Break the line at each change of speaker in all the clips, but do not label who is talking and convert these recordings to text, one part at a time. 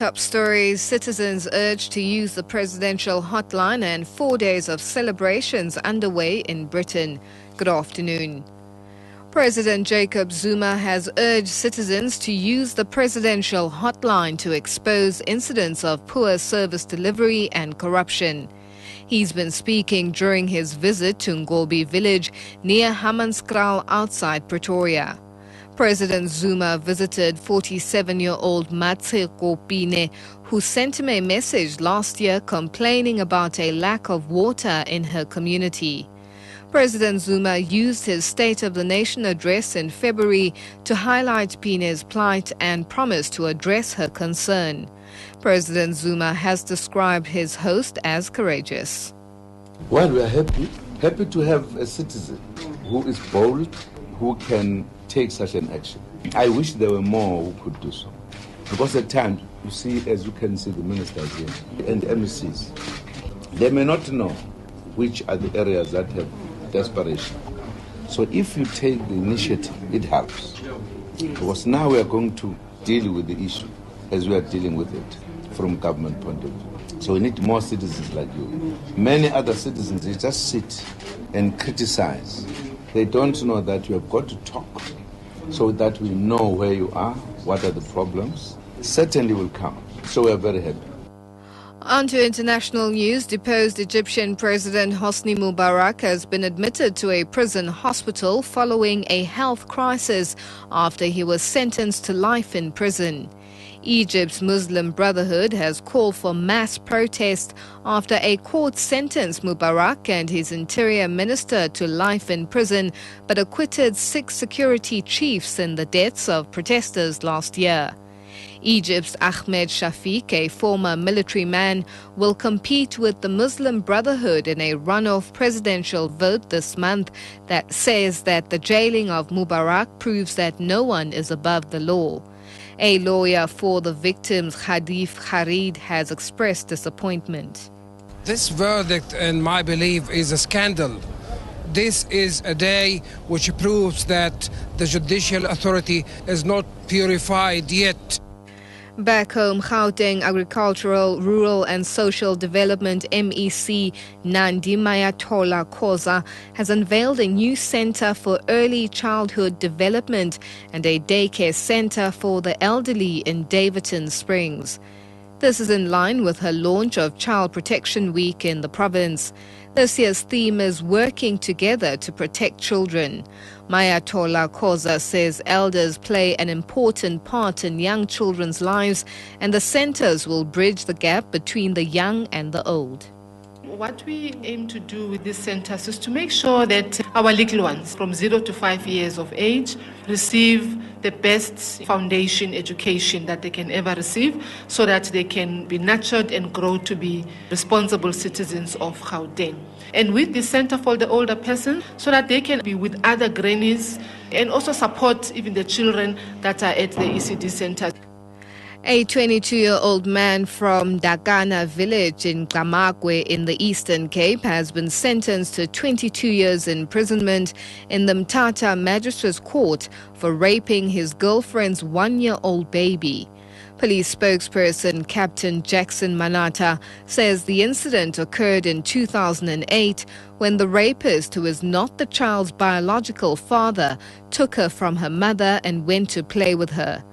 Top stories: citizens urged to use the presidential hotline and 4 days of celebrations underway in Britain. Good afternoon. President Jacob Zuma has urged citizens to use the presidential hotline to expose incidents of poor service delivery and corruption. He's been speaking during his visit to Ngobi village near Hammanskraal outside Pretoria. President Zuma visited 47-year-old Matse Kopine, who sent him a message last year complaining about a lack of water in her community. President Zuma used his State of the Nation address in February to highlight Pine's plight and promised to address her concern. President Zuma has described his host as courageous.
Well, we are happy to have a citizen who is bold, who can take such an action. I wish there were more who could do so. Because at times, you see, as you can see, the ministers here and MECs, they may not know which are the areas that have desperation. So if you take the initiative, it helps. Because now we are going to deal with the issue as we are dealing with it from government point of view. So we need more citizens like you. Many other citizens, they just sit and criticize. They don't know that you have got to talk so that we know where you are, what are the problems. Certainly will come. So we are very happy.
On to international news. Deposed Egyptian President Hosni Mubarak has been admitted to a prison hospital following a health crisis after he was sentenced to life in prison. Egypt's Muslim Brotherhood has called for mass protest after a court sentenced Mubarak and his interior minister to life in prison, but acquitted 6 security chiefs in the deaths of protesters last year. Egypt's Ahmed Shafiq, a former military man, will compete with the Muslim Brotherhood in a runoff presidential vote this month that says that the jailing of Mubarak proves that no one is above the law. A lawyer for the victims, Khadif Kharid, has expressed disappointment.
This verdict, in my belief, is a scandal. This is a day which proves that the judicial authority is not purified yet.
Back home, Gauteng Agricultural, Rural and Social Development MEC Nandi Mayatola Khoza has unveiled a new center for early childhood development and a daycare center for the elderly in Davidton Springs. This is in line with her launch of Child Protection Week in the province. This year's theme is working together to protect children. Mayatola Khoza says elders play an important part in young children's lives, and the centers will bridge the gap between the young and the old.
What we aim to do with these centers is to make sure that our little ones from 0 to 5 years of age receive the best foundation education that they can ever receive so that they can be nurtured and grow to be responsible citizens of Gauteng. And with the Center for the Older Person, so that they can be with other grannies and also support even the children that are at the ECD centers.
A 22-year-old man from Dagana village in Kamagwe in the Eastern Cape has been sentenced to 22 years imprisonment in the Mthatha Magistrates Court for raping his girlfriend's 1-year-old baby. Police spokesperson Captain Jackson Manata says the incident occurred in 2008 when the rapist, who is not the child's biological father, took her from her mother and went to play with her.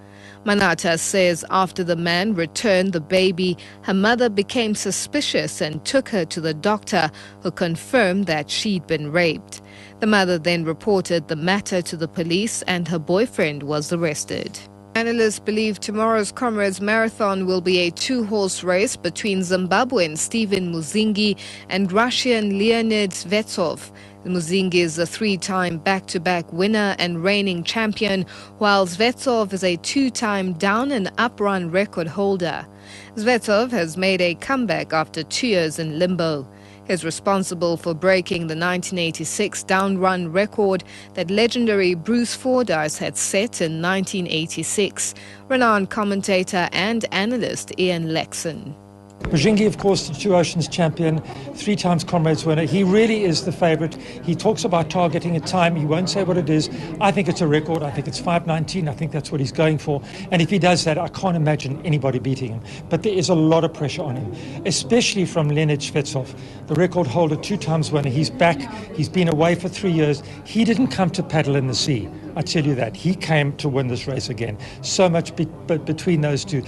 Manata says after the man returned the baby, her mother became suspicious and took her to the doctor, who confirmed that she'd been raped. The mother then reported the matter to the police and her boyfriend was arrested. Analysts believe tomorrow's Comrades Marathon will be a 2-horse race between Zimbabwean Steven Muzingi and Russian Leonid Zvetsov. Muzingi is a 3-time back-to-back winner and reigning champion, while Zvetsov is a 2-time down and up run record holder. Zvetsov has made a comeback after 2 years in limbo. He's responsible for breaking the 1986 down run record that legendary Bruce Fordyce had set in 1986. Renowned commentator and analyst Ian Lexon.
Bajingi, of course, the Two Oceans champion, 3 times Comrades winner. He really is the favourite. He talks about targeting a time. He won't say what it is. I think it's a record. I think it's 5:19. I think that's what he's going for. And if he does that, I can't imagine anybody beating him. But there is a lot of pressure on him, especially from Leonid Shvetsov, the record holder, 2 times winner. He's back. He's been away for 3 years. He didn't come to paddle in the sea. I tell you that. He came to win this race again. So much between those two.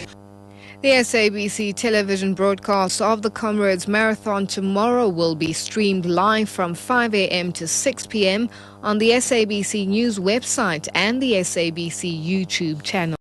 The SABC television broadcast of the Comrades Marathon tomorrow will be streamed live from 5 a.m. to 6 p.m. on the SABC News website and the SABC YouTube channel.